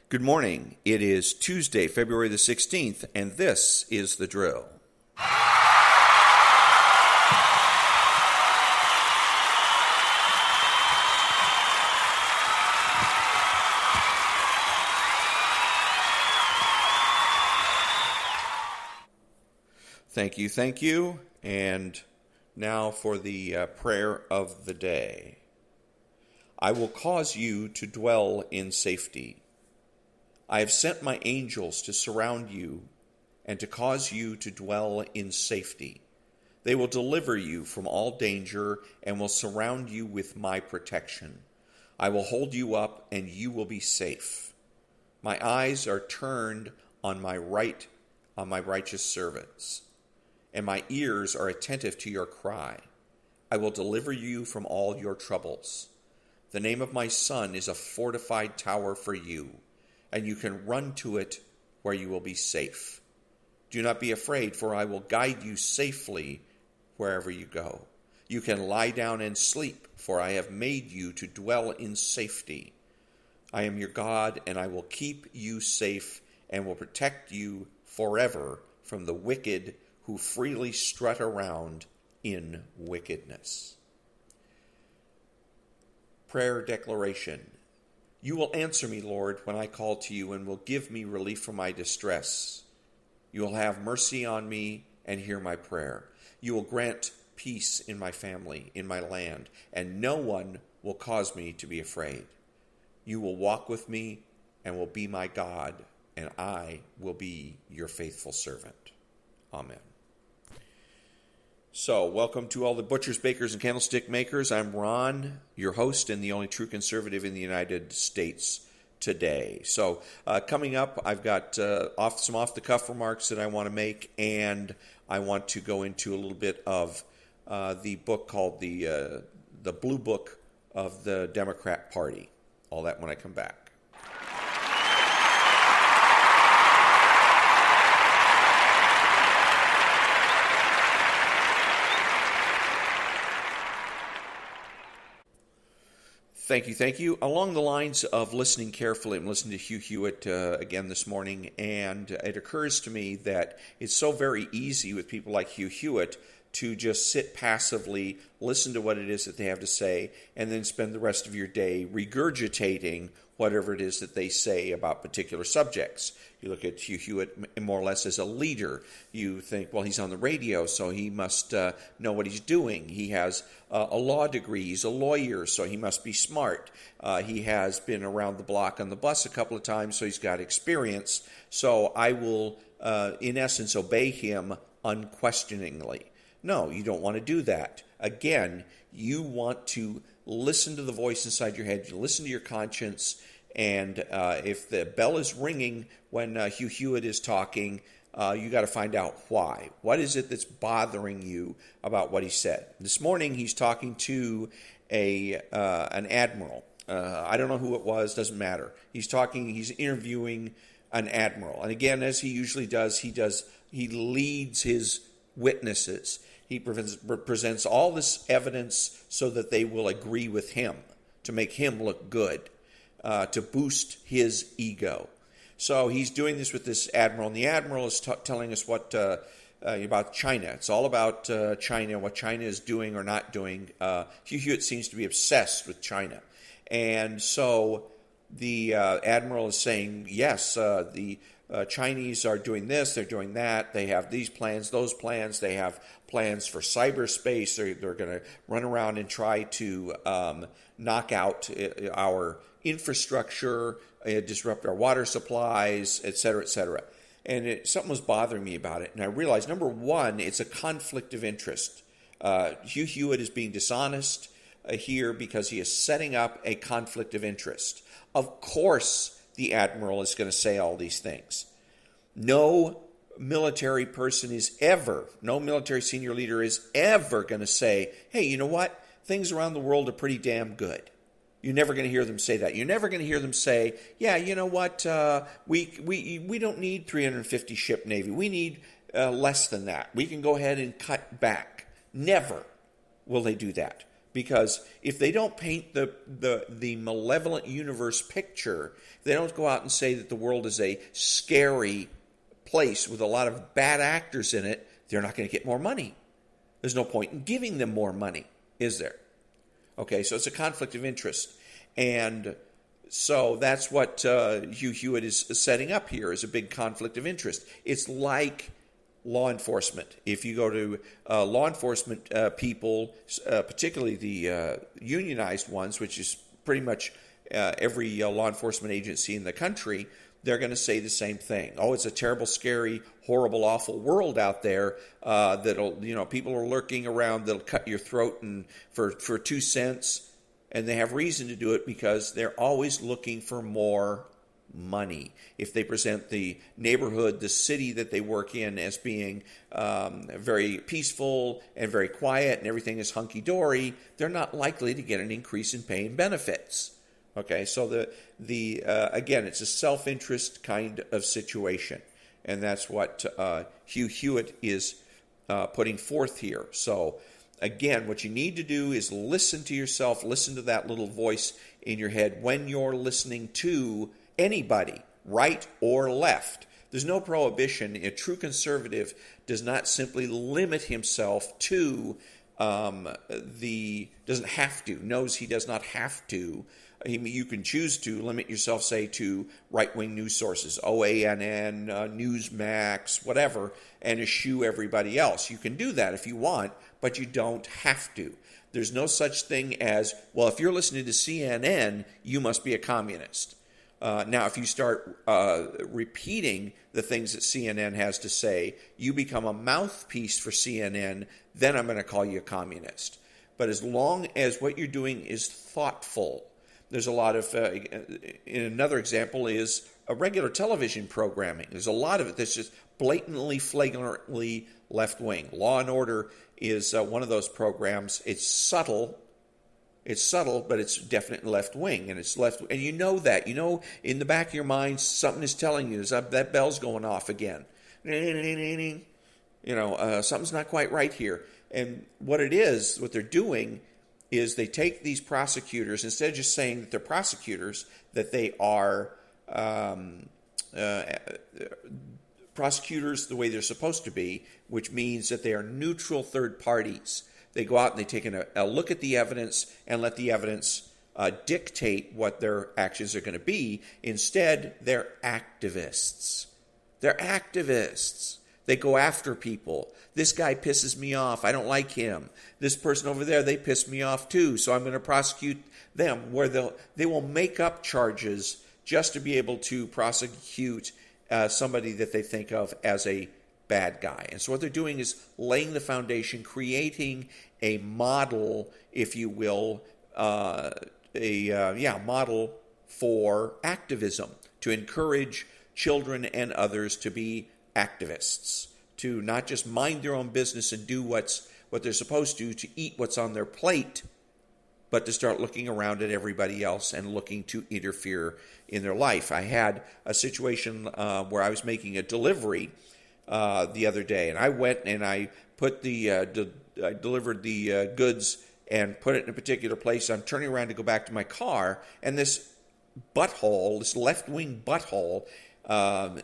Good morning. It is Tuesday, February the 16th, and this is The Drill. Thank you. And now for the prayer of the day. I will cause you to dwell in safety. I have sent my angels to surround you and to cause you to dwell in safety. They will deliver you from all danger and will surround you with my protection. I will hold you up and you will be safe. My eyes are turned on my righteous servants, and my ears are attentive to your cry. I will deliver you from all your troubles. The name of my Son is a fortified tower for you, and you can run to it where you will be safe. Do not be afraid, for I will guide you safely wherever you go. You can lie down and sleep, for I have made you to dwell in safety. I am your God, and I will keep you safe and will protect you forever from the wicked who freely strut around in wickedness. Prayer declaration. You will answer me, Lord, when I call to you, and will give me relief from my distress. You will have mercy on me and hear my prayer. You will grant peace in my family, in my land, and no one will cause me to be afraid. You will walk with me and will be my God, and I will be your faithful servant. Amen. So, welcome to all the butchers, bakers, and candlestick makers. I'm Ron, your host and the only true conservative in the United States today. So, coming up, I've got some off-the-cuff remarks that I want to make, and I want to go into a little bit of the book called the Blue Book of the Democrat Party. All that when I come back. Thank you. Along the lines of listening carefully, I'm listening to Hugh Hewitt again this morning, and it occurs to me that it's so very easy with people like Hugh Hewitt to just sit passively, listen to what it is that they have to say, and then spend the rest of your day regurgitating whatever it is that they say about particular subjects. You look at Hugh Hewitt more or less as a leader. You think, well, he's on the radio, so he must know what he's doing. He has a law degree. He's a lawyer, so he must be smart. He has been around the block on the bus a couple of times, so he's got experience. So I will, in essence, obey him unquestioningly. No, you don't want to do that. Again, you want to listen to the voice inside your head. You listen to your conscience. And if the bell is ringing when Hugh Hewitt is talking, you got to find out why. What is it that's bothering you about what he said? This morning, he's talking to an admiral. I don't know who it was. Doesn't matter. He's interviewing an admiral. And again, as he usually does, he leads his witnesses. He presents all this evidence so that they will agree with him, to make him look good, to boost his ego. So he's doing this with this admiral, and the admiral is telling us what about China. It's all about China, what China is doing or not doing. Hugh Hewitt seems to be obsessed with China. And so the admiral is saying, yes, the Chinese are doing this, they're doing that, they have these plans, those plans, they have plans for cyberspace, they're going to run around and try to knock out our infrastructure, disrupt our water supplies, et cetera, et cetera. And something was bothering me about it, and I realized, number one, it's a conflict of interest. Hugh Hewitt is being dishonest here because he is setting up a conflict of interest. Of course, the admiral is going to say all these things. No military senior leader is ever going to say, hey, you know what? Things around the world are pretty damn good. You're never going to hear them say that. You're never going to hear them say, yeah, you know what? We don't need 350 ship Navy. We need less than that. We can go ahead and cut back. Never will they do that. Because if they don't paint the malevolent universe picture, they don't go out and say that the world is a scary place with a lot of bad actors in it, they're not going to get more money. There's no point in giving them more money, is there? Okay, so it's a conflict of interest. And so that's what Hugh Hewitt is setting up here, is a big conflict of interest. It's like law enforcement. If you go to law enforcement people, particularly the unionized ones, which is pretty much every law enforcement agency in the country, they're going to say the same thing. Oh, it's a terrible, scary, horrible, awful world out there that'll, people are lurking around that'll cut your throat and for 2 cents, and they have reason to do it because they're always looking for more money. If they present the neighborhood, the city that they work in as being very peaceful and very quiet and everything is hunky-dory, they're not likely to get an increase in pay and benefits. Okay, so again, it's a self-interest kind of situation, and that's what Hugh Hewitt is putting forth here. So again, what you need to do is listen to yourself, listen to that little voice in your head when you're listening to anybody, right or left. There's no prohibition. A true conservative does not simply limit himself to doesn't have to, knows he does not have to. You can choose to limit yourself, say, to right-wing news sources, OANN, Newsmax, whatever, and eschew everybody else. You can do that if you want, but you don't have to. There's no such thing as, well, if you're listening to CNN, you must be a communist. Now, if you start repeating the things that CNN has to say, you become a mouthpiece for CNN, then I'm going to call you a communist. But as long as what you're doing is thoughtful, there's a lot of, another example is a regular television programming. There's a lot of it that's just blatantly, flagrantly left-wing. Law and Order is one of those programs. It's subtle, but it's definitely left-wing, and it's left. And you know that. You know in the back of your mind something is telling you that bell's going off again. Something's not quite right here. And what they're doing is they take these prosecutors, instead of just saying that they're prosecutors, that they are prosecutors the way they're supposed to be, which means that they are neutral third parties. They go out and they take a look at the evidence and let the evidence dictate what their actions are going to be. Instead, they're activists. They're activists. They go after people. This guy pisses me off. I don't like him. This person over there, they piss me off too, so I'm going to prosecute them. Where they will make up charges just to be able to prosecute somebody that they think of as a bad guy. And so what they're doing is laying the foundation, creating a model, if you will, model for activism, to encourage children and others to be activists, to not just mind their own business and do what they're supposed to eat what's on their plate, but to start looking around at everybody else and looking to interfere in their life. I had a situation where I was making a delivery the other day, and I went and I put I delivered the goods and put it in a particular place. I'm turning around to go back to my car, and this left-wing butthole,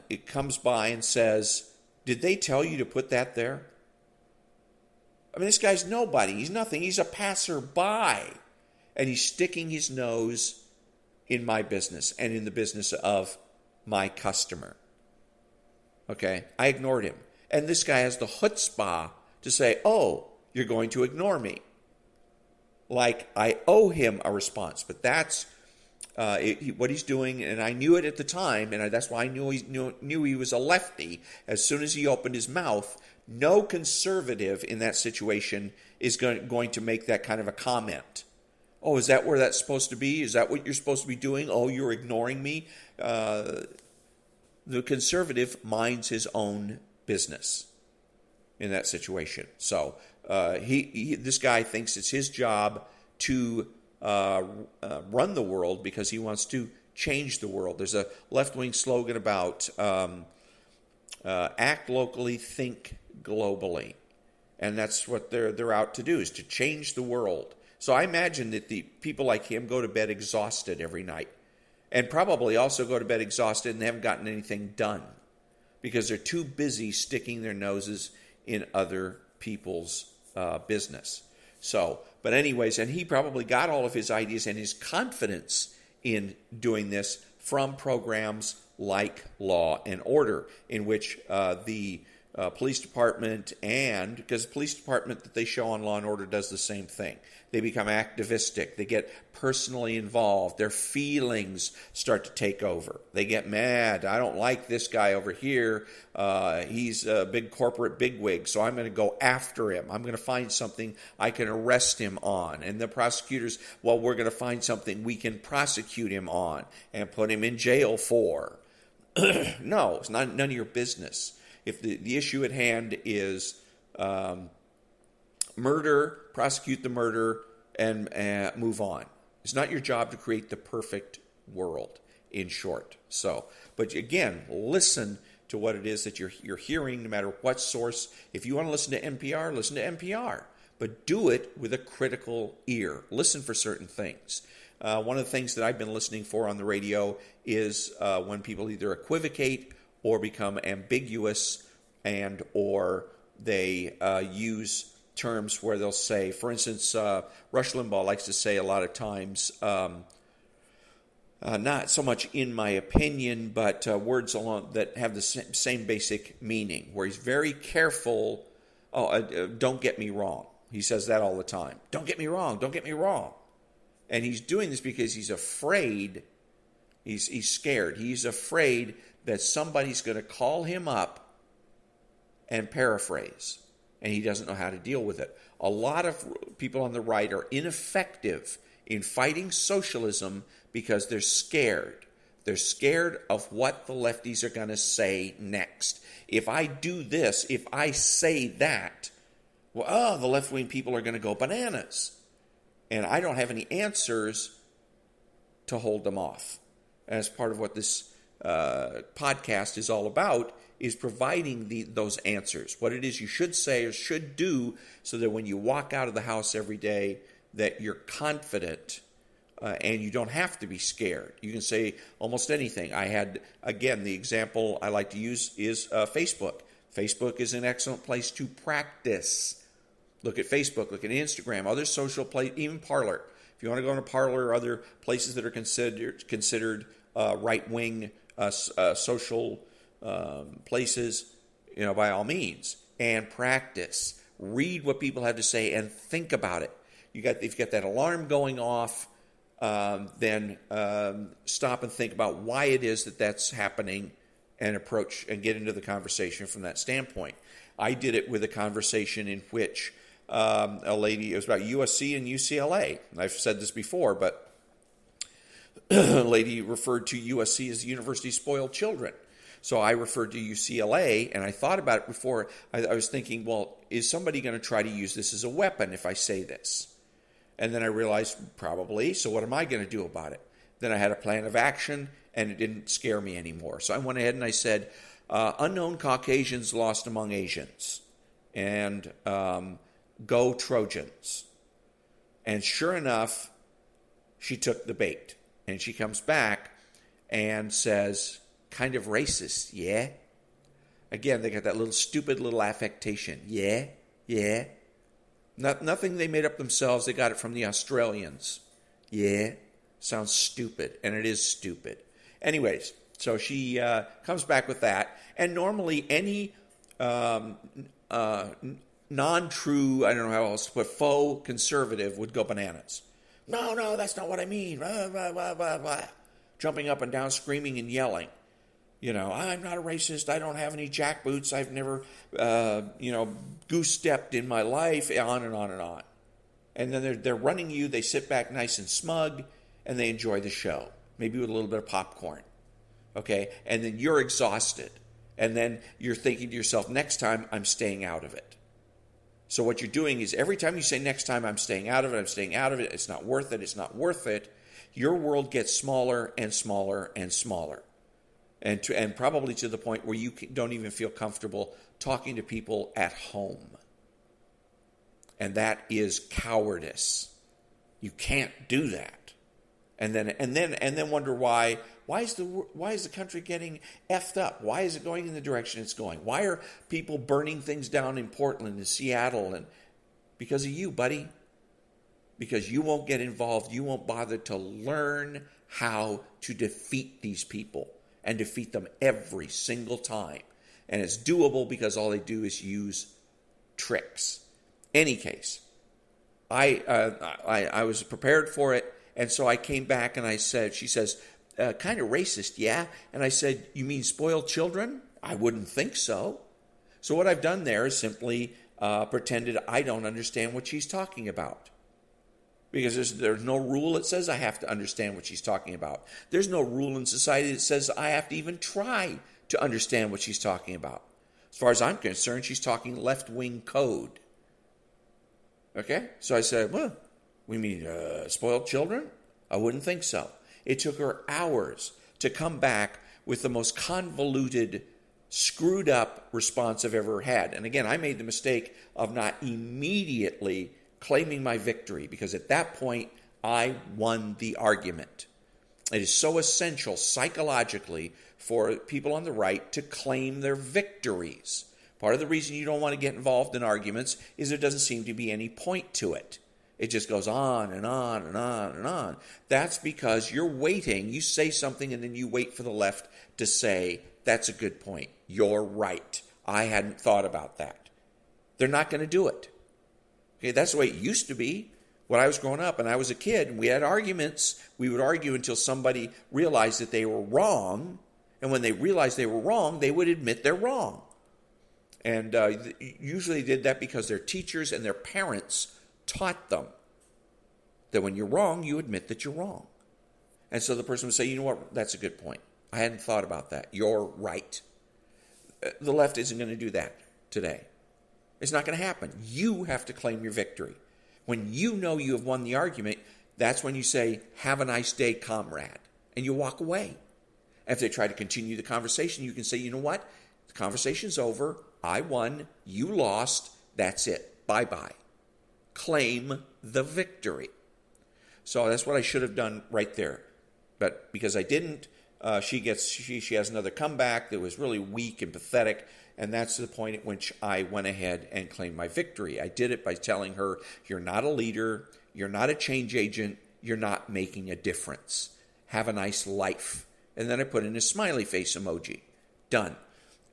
it comes by and says, "Did they tell you to put that there?" I mean, this guy's nobody. He's nothing. He's a passerby. And he's sticking his nose in my business and in the business of my customer. Okay? I ignored him. And this guy has the chutzpah to say, "Oh, you're going to ignore me." Like I owe him a response. But that's what he's doing, and I knew it at the time, and that's why I knew he was a lefty. As soon as he opened his mouth, no conservative in that situation is going to make that kind of a comment. Oh, is that where that's supposed to be? Is that what you're supposed to be doing? Oh, you're ignoring me? The conservative minds his own business in that situation. So this guy thinks it's his job to run the world because he wants to change the world. There's a left-wing slogan about act locally, think globally. And that's what they're out to do, is to change the world. So I imagine that the people like him go to bed exhausted every night, and probably also go to bed exhausted and they haven't gotten anything done because they're too busy sticking their noses in other people's business. So, but anyways, and he probably got all of his ideas and his confidence in doing this from programs like Law and Order, in which the police department, and because the police department that they show on Law and Order does the same thing. They become activistic. They get personally involved. Their feelings start to take over. They get mad. I don't like this guy over here. He's a big corporate bigwig, so I'm going to go after him. I'm going to find something I can arrest him on. And the prosecutors, well, we're going to find something we can prosecute him on and put him in jail for. No, it's none of your business. If the issue at hand is murder, prosecute the murder, and move on. It's not your job to create the perfect world, in short. So, but again, listen to what it is that you're hearing, no matter what source. If you want to listen to NPR, listen to NPR. But do it with a critical ear. Listen for certain things. One of the things that I've been listening for on the radio is when people either equivocate or become ambiguous, and or they use terms where they'll say, for instance, Rush Limbaugh likes to say a lot of times, not so much in my opinion, but words along that have the same basic meaning, where he's very careful. Don't get me wrong. He says that all the time. Don't get me wrong. Don't get me wrong. And he's doing this because he's afraid. He's scared. He's afraid that somebody's going to call him up and paraphrase, and he doesn't know how to deal with it. A lot of people on the right are ineffective in fighting socialism because they're scared. They're scared of what the lefties are going to say next. If I do this, if I say that, well, the left-wing people are going to go bananas. And I don't have any answers to hold them off. And as part of what this podcast is all about, is providing those answers, what it is you should say or should do, so that when you walk out of the house every day, that you're confident and you don't have to be scared. You can say almost anything. I had, again, the example I like to use is Facebook. Facebook is an excellent place to practice. Look at Facebook, look at Instagram, other social places, even Parler. If you want to go into Parler or other places that are considered right-wing social places, by all means, and practice. Read what people have to say and think about it. If you got that alarm going off, then stop and think about why it is that that's happening, and approach and get into the conversation from that standpoint. I did it with a conversation in which a lady, it was about USC and UCLA. I've said this before, but a lady referred to USC as the University of Spoiled Children. So I referred to UCLA, and I thought about it before. I was thinking, well, is somebody going to try to use this as a weapon if I say this? And then I realized, probably, so what am I going to do about it? Then I had a plan of action, and it didn't scare me anymore. So I went ahead and I said, unknown Caucasians lost among Asians, and go Trojans. And sure enough, she took the bait. And she comes back and says, kind of racist, yeah? Again, they got that little stupid little affectation. Yeah. Nothing they made up themselves. They got it from the Australians. Yeah. Sounds stupid, and it is stupid. Anyways, so she comes back with that. And normally any non-true, I don't know how else to put, faux conservative would go bananas. No, that's not what I mean. Blah, blah, blah, blah, blah. Jumping up and down, screaming and yelling. I'm not a racist. I don't have any jackboots. I've never, goose-stepped in my life, on and on and on. And then they're running you. They sit back nice and smug, and they enjoy the show, maybe with a little bit of popcorn. Okay? And then you're exhausted. And then you're thinking to yourself, next time, I'm staying out of it. So what you're doing is every time you say, next time, I'm staying out of it, it's not worth it, your world gets smaller and smaller and smaller. And probably to the point where you don't even feel comfortable talking to people at home. And that is cowardice. You can't do that. And then wonder why is the country getting effed up? Why is it going in the direction it's going? Why are people burning things down in Portland and Seattle? And because of you, buddy. Because you won't get involved. You won't bother to learn how to defeat these people and defeat them every single time. And it's doable because all they do is use tricks. Any case, I was prepared for it, and so I came back and I said, she says, kind of racist, yeah? And I said, you mean spoiled children? I wouldn't think so. So what I've done there is simply pretended I don't understand what she's talking about. Because there's no rule that says I have to understand what she's talking about. There's no rule in society that says I have to even try to understand what she's talking about. As far as I'm concerned, she's talking left-wing code. Okay? So I said, well, we mean spoiled children? I wouldn't think so. It took her hours to come back with the most convoluted, screwed up response I've ever had. And again, I made the mistake of not immediately claiming my victory, because at that point, I won the argument. It is so essential psychologically for people on the right to claim their victories. Part of the reason you don't want to get involved in arguments is there doesn't seem to be any point to it. It just goes on and on and on and on. That's because you're waiting. You say something and then you wait for the left to say, that's a good point. You're right. I hadn't thought about that. They're not going to do it. Okay, that's the way it used to be. When I was growing up and I was a kid and we had arguments, we would argue until somebody realized that they were wrong. And when they realized they were wrong, they would admit they're wrong. And usually they did that because their teachers and their parents taught them that when you're wrong, you admit that you're wrong. And so the person would say, you know what, that's a good point. I hadn't thought about that. You're right. The left isn't going to do that today. It's not going to happen. You have to claim your victory. When you know you have won the argument, that's when you say, have a nice day, comrade. And you walk away. If they try to continue the conversation, you can say, you know what? The conversation's over. I won. You lost. That's it. Bye-bye. Claim the victory. So that's what I should have done right there. But because I didn't, she has another comeback that was really weak and pathetic. And that's the point at which I went ahead and claimed my victory. I did it by telling her, you're not a leader. You're not a change agent. You're not making a difference. Have a nice life. And then I put in a smiley face emoji. Done.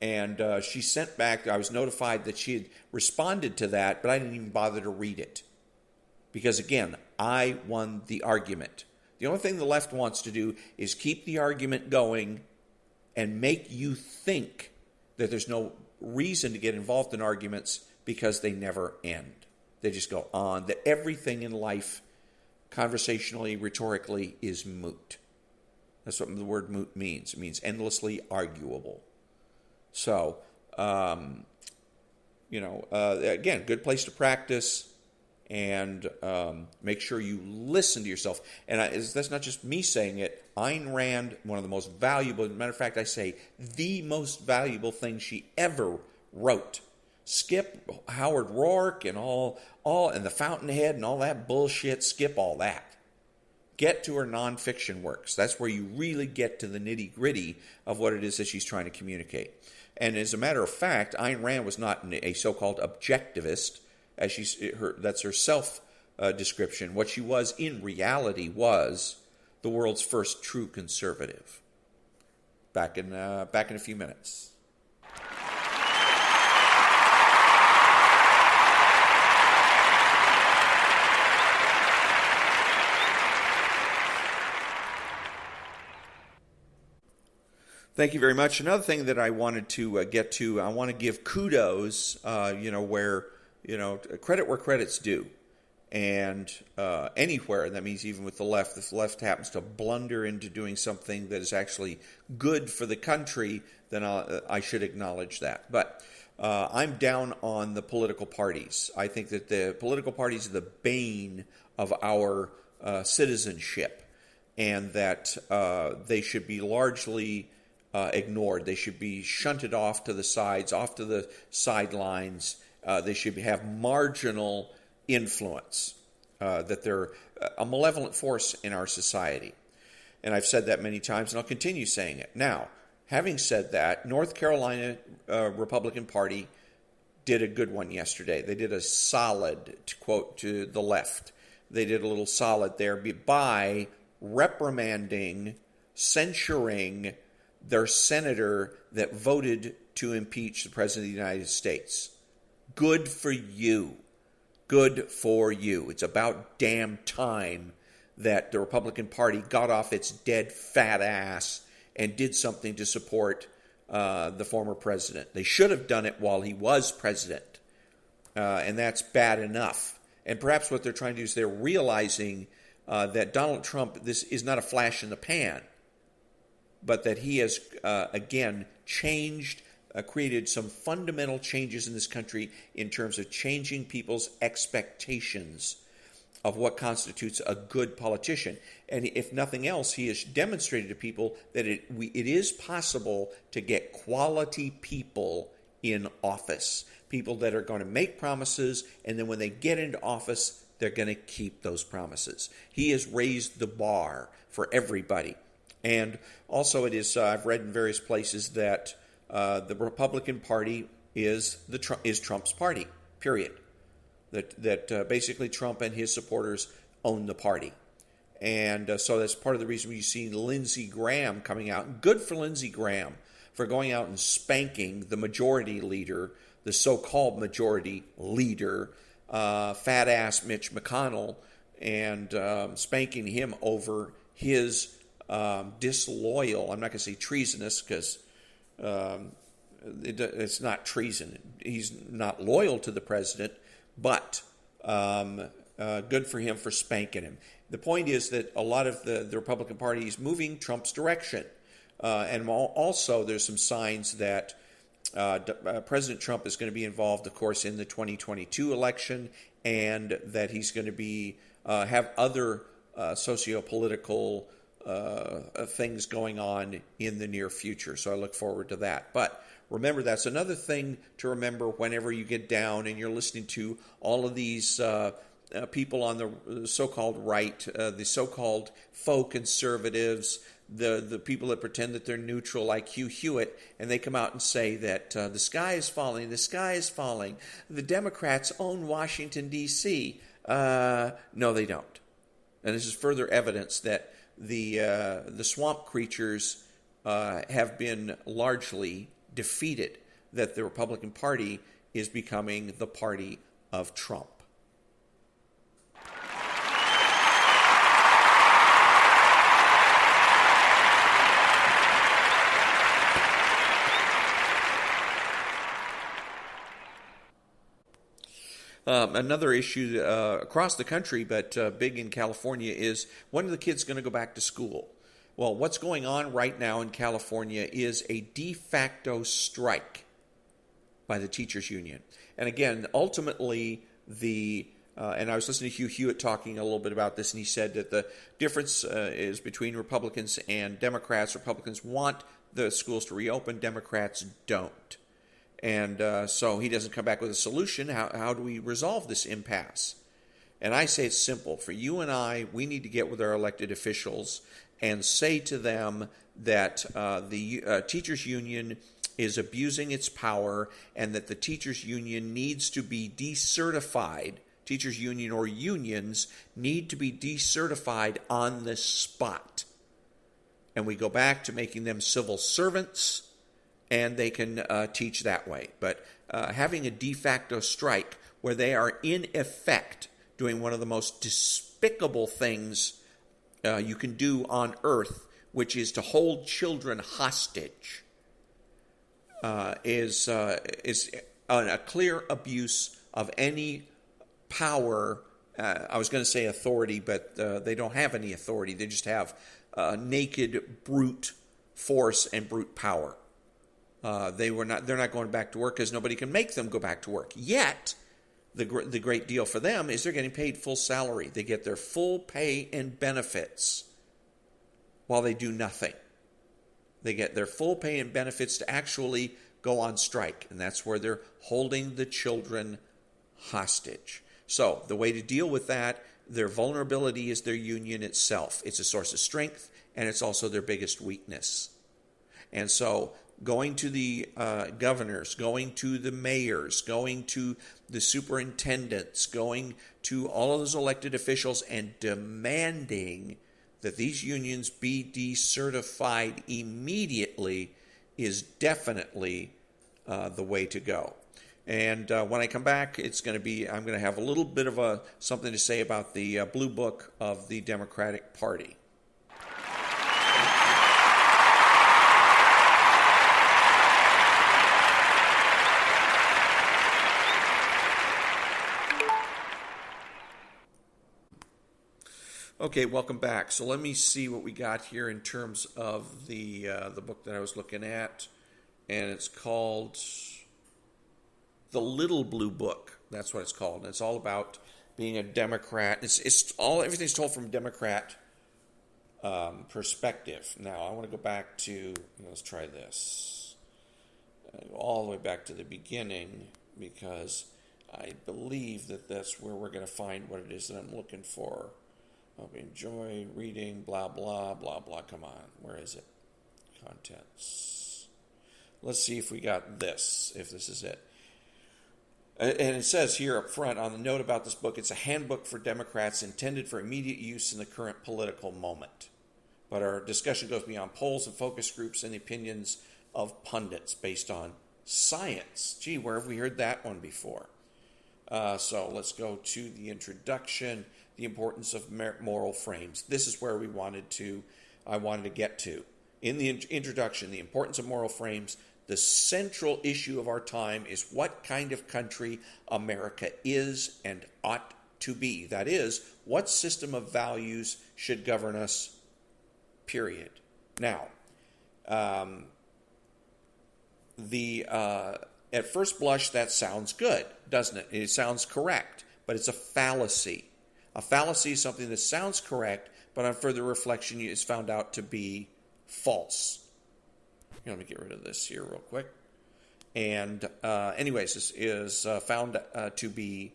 And she sent back, I was notified that she had responded to that, but I didn't even bother to read it. Because again, I won the argument. The only thing the left wants to do is keep the argument going and make you think that there's no reason to get involved in arguments because they never end. They just go on. That everything in life, conversationally, rhetorically, is moot. That's what the word moot means. It means endlessly arguable. So, again, good place to practice, and make sure you listen to yourself. And that's not just me saying it. Ayn Rand, one of the most valuable, matter of fact, I say the most valuable thing she ever wrote. Skip Howard Rourke and all and the Fountainhead and all that bullshit. Skip all that. Get to her nonfiction works. That's where you really get to the nitty-gritty of what it is that she's trying to communicate. And as a matter of fact, Ayn Rand was not a so-called objectivist, as that's her self-description. What she was in reality was the world's first true conservative. Back in a few minutes. Thank you very much. Another thing that I wanted to get to, I want to give kudos, where, credit where credit's due. And anywhere, that means even with the left, if the left happens to blunder into doing something that is actually good for the country, then I should acknowledge that. But I'm down on the political parties. I think that the political parties are the bane of our citizenship, and that they should be largely ignored. They should be shunted off to the sides, off to the sidelines. They should have marginal influence. that they're a malevolent force in our society. And I've said that many times, and I'll continue saying it. Now, having said that, North Carolina Republican Party did a good one yesterday. They did a solid, to quote to the left, they did a little solid there by reprimanding, censuring their senator that voted to impeach the President of the United States. Good for you. Good for you. It's about damn time that the Republican Party got off its dead fat ass and did something to support the former president. They should have done it while he was president, and that's bad enough. And perhaps what they're trying to do is they're realizing that Donald Trump, this is not a flash in the pan, but that he has, again, changed, created some fundamental changes in this country in terms of changing people's expectations of what constitutes a good politician. And if nothing else, he has demonstrated to people that it is possible to get quality people in office, people that are going to make promises, and then when they get into office, they're going to keep those promises. He has raised the bar for everybody. And also it is, I've read in various places that the Republican Party is Trump's party, period. That basically Trump and his supporters own the party. And so that's part of the reason you've seen Lindsey Graham coming out. Good for Lindsey Graham for going out and spanking the majority leader, the so-called majority leader, fat-ass Mitch McConnell, and spanking him over his disloyal, I'm not going to say treasonous because it's not treason. He's not loyal to the president, but good for him for spanking him. The point is that a lot of the Republican Party is moving Trump's direction. And also there's some signs that President Trump is going to be involved, of course, in the 2022 election, and that he's going to be have other socio-political things going on in the near future. So I look forward to that. But remember, that's another thing to remember whenever you get down and you're listening to all of these people on the so-called right, the so-called faux conservatives, the people that pretend that they're neutral like Hugh Hewitt, and they come out and say that the sky is falling, the sky is falling. The Democrats own Washington, D.C. No, they don't. And this is further evidence that the swamp creatures have been largely defeated, that the Republican Party is becoming the party of Trump. Another issue across the country, but big in California, is when are the kids going to go back to school? Well, what's going on right now in California is a de facto strike by the teachers union. And again, ultimately, and I was listening to Hugh Hewitt talking a little bit about this, and he said that the difference is between Republicans and Democrats. Republicans want the schools to reopen, Democrats don't. And so he doesn't come back with a solution. How do we resolve this impasse? And I say it's simple. For you and I, we need to get with our elected officials and say to them that the teachers union is abusing its power and that the teachers union needs to be decertified. Teachers union or unions need to be decertified on the spot. And we go back to making them civil servants, and they can teach that way. But having a de facto strike where they are in effect doing one of the most despicable things you can do on earth, which is to hold children hostage, is a clear abuse of any power. I was going to say authority, but they don't have any authority. They just have naked, brute force and brute power. They're not going back to work because nobody can make them go back to work. Yet, the great deal for them is they're getting paid full salary. They get their full pay and benefits while they do nothing. They get their full pay and benefits to actually go on strike, and that's where they're holding the children hostage. So the way to deal with that Their vulnerability is their union itself. It's a source of strength, and it's also their biggest weakness. And so going to the governors, going to the mayors, going to the superintendents, going to all of those elected officials and demanding that these unions be decertified immediately is definitely the way to go. And when I come back, I'm going to have a little bit of something to say about the Blue Book of the Democratic Party. Okay, welcome back. So let me see what we got here in terms of the book that I was looking at, and it's called The Little Blue Book. That's what it's called. And it's all about being a Democrat. Everything's told from a Democrat perspective. Now I want to go back to. Let's try this. Go all the way back to the beginning because I believe that that's where we're going to find what it is that I'm looking for. Hope you enjoy reading, blah, blah, blah, blah. Come on. Where is it? Contents. Let's see if we got this, if this is it. And it says here up front on the note about this book, it's a handbook for Democrats intended for immediate use in the current political moment. But our discussion goes beyond polls and focus groups and the opinions of pundits based on science. Gee, where have we heard that one before? So let's go to the introduction. The importance of moral frames. This is where I wanted to get to. In the introduction, the importance of moral frames, the central issue of our time is what kind of country America is and ought to be. That is, what system of values should govern us, period. Now, at first blush, that sounds good, doesn't it? It sounds correct, but it's a fallacy. A fallacy is something that sounds correct, but on further reflection is found out to be false. Let me get rid of this here real quick. And anyways, this is found to be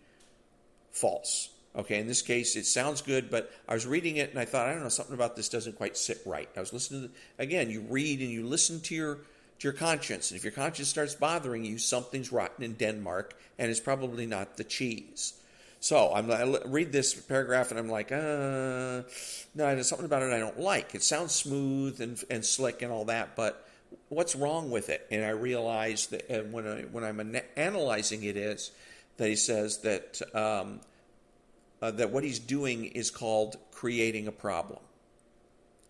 false. Okay, in this case, it sounds good, but I was reading it and I thought, I don't know, something about this doesn't quite sit right. I was listening to, again, you read and you listen to your conscience. And if your conscience starts bothering you, something's rotten in Denmark, and it's probably not the cheese. So I read this paragraph and I'm like, no, there's something about it I don't like. It sounds smooth and slick and all that, but what's wrong with it? And I realized that when I'm analyzing it is that he says that that what he's doing is called creating a problem.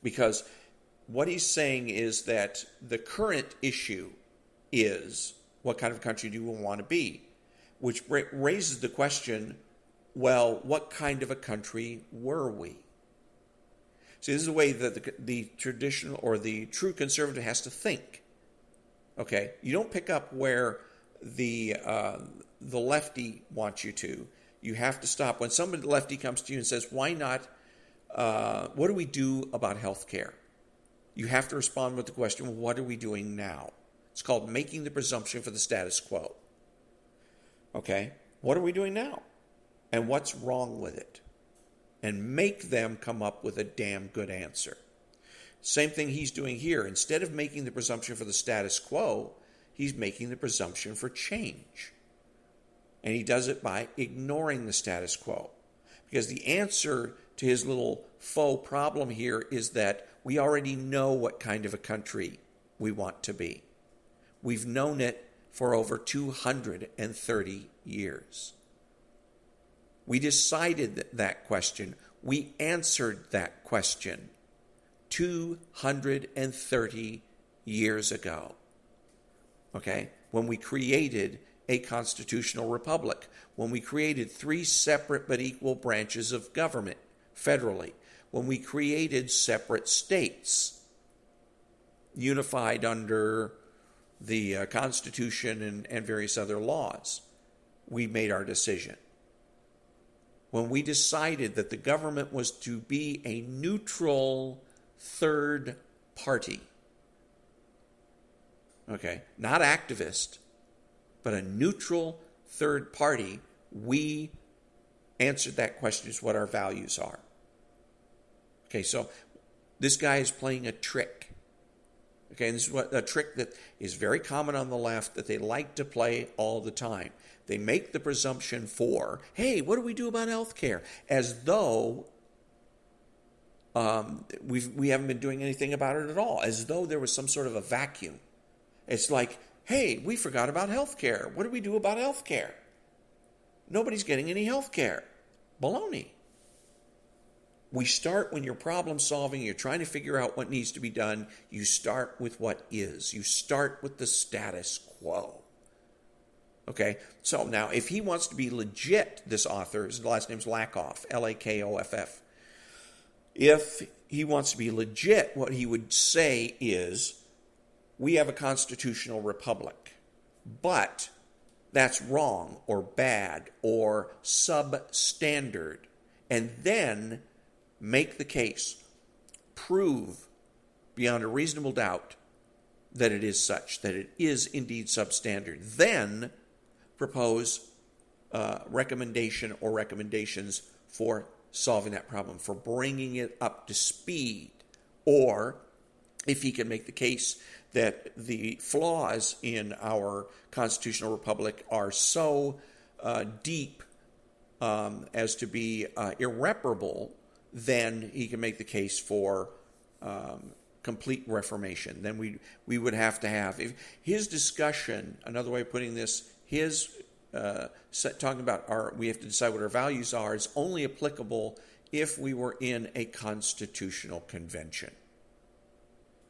Because what he's saying is that the current issue is what kind of country do we want to be? Which raises the question, well, what kind of a country were we? See, this is the way that the traditional or the true conservative has to think. Okay, you don't pick up where the lefty wants you to. You have to stop when somebody lefty comes to you and says, "Why not? What do we do about health care?" You have to respond with the question, well, "What are we doing now?" It's called making the presumption for the status quo. Okay, what are we doing now? And what's wrong with it? And make them come up with a damn good answer. Same thing he's doing here. Instead of making the presumption for the status quo, he's making the presumption for change. And he does it by ignoring the status quo. Because the answer to his little faux problem here is that we already know what kind of a country we want to be. We've known it for over 230 years. We decided that question. We answered that question 230 years ago. Okay? When we created a constitutional republic, when we created 3 separate but equal branches of government federally, when we created separate states unified under the Constitution and various other laws, we made our decision. When we decided that the government was to be a neutral third party, okay, not activist, but a neutral third party, we answered that question is what our values are. Okay, so this guy is playing a trick. Okay, and this is a trick that is very common on the left that they like to play all the time. They make the presumption for, hey, what do we do about health care? As though we haven't been doing anything about it at all, as though there was some sort of a vacuum. It's like, hey, we forgot about health care. What do we do about health care? Nobody's getting any health care. Baloney. We start when you're problem solving, you're trying to figure out what needs to be done, you start with what is. You start with the status quo. Okay, so now if he wants to be legit, this author, his last name's Lakoff, Lakoff. If he wants to be legit, what he would say is, we have a constitutional republic, but that's wrong or bad or substandard. And then make the case, prove beyond a reasonable doubt that it is such, that it is indeed substandard. Then propose recommendation or recommendations for solving that problem, for bringing it up to speed. Or if he can make the case that the flaws in our constitutional republic are so deep as to be irreparable, then he can make the case for complete reformation. Then we would have to have his discussion. Another way of putting this, his talking about we have to decide what our values are, is only applicable if we were in a constitutional convention.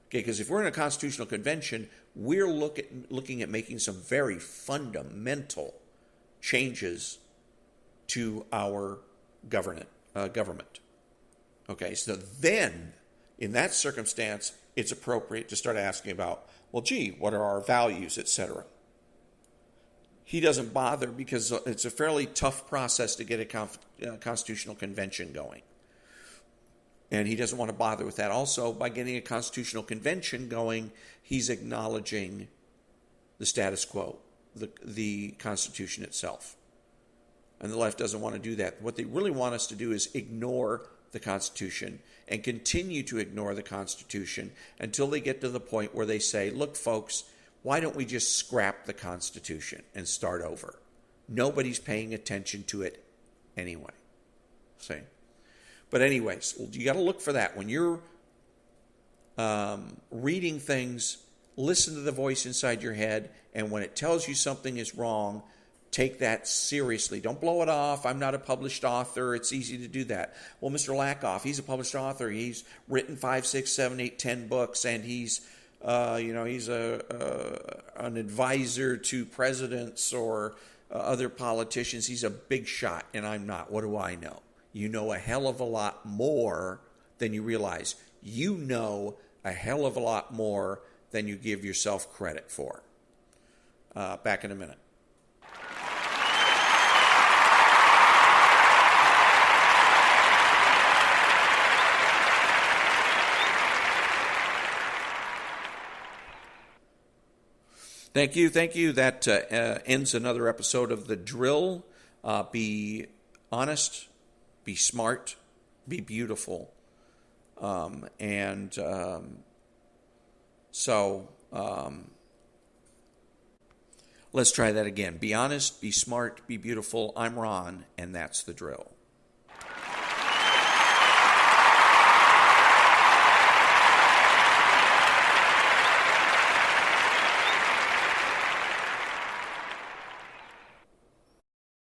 Okay, because if we're in a constitutional convention, we're looking at making some very fundamental changes to our government. Okay, so then, in that circumstance, it's appropriate to start asking about, well, gee, what are our values, etc. He doesn't bother because it's a fairly tough process to get a constitutional convention going. And he doesn't want to bother with that. Also, by getting a constitutional convention going, he's acknowledging the status quo, the Constitution itself. And the left doesn't want to do that. What they really want us to do is ignore the Constitution and continue to ignore the Constitution until they get to the point where they say, look, folks, why don't we just scrap the Constitution and start over? Nobody's paying attention to it anyway. See? But anyways, you got to look for that. When you're reading things, listen to the voice inside your head, and when it tells you something is wrong, take that seriously. Don't blow it off. I'm not a published author. It's easy to do that. Well, Mr. Lakoff, he's a published author. He's written 5, 6, 7, 8, 10 books, and he's an advisor to presidents or other politicians. He's a big shot, and I'm not. What do I know? You know a hell of a lot more than you realize. You know a hell of a lot more than you give yourself credit for. Back in a minute. Thank you. That ends another episode of The Drill. Be honest, be smart, be beautiful. Let's try that again. Be honest, be smart, be beautiful. I'm Ron, and that's The Drill.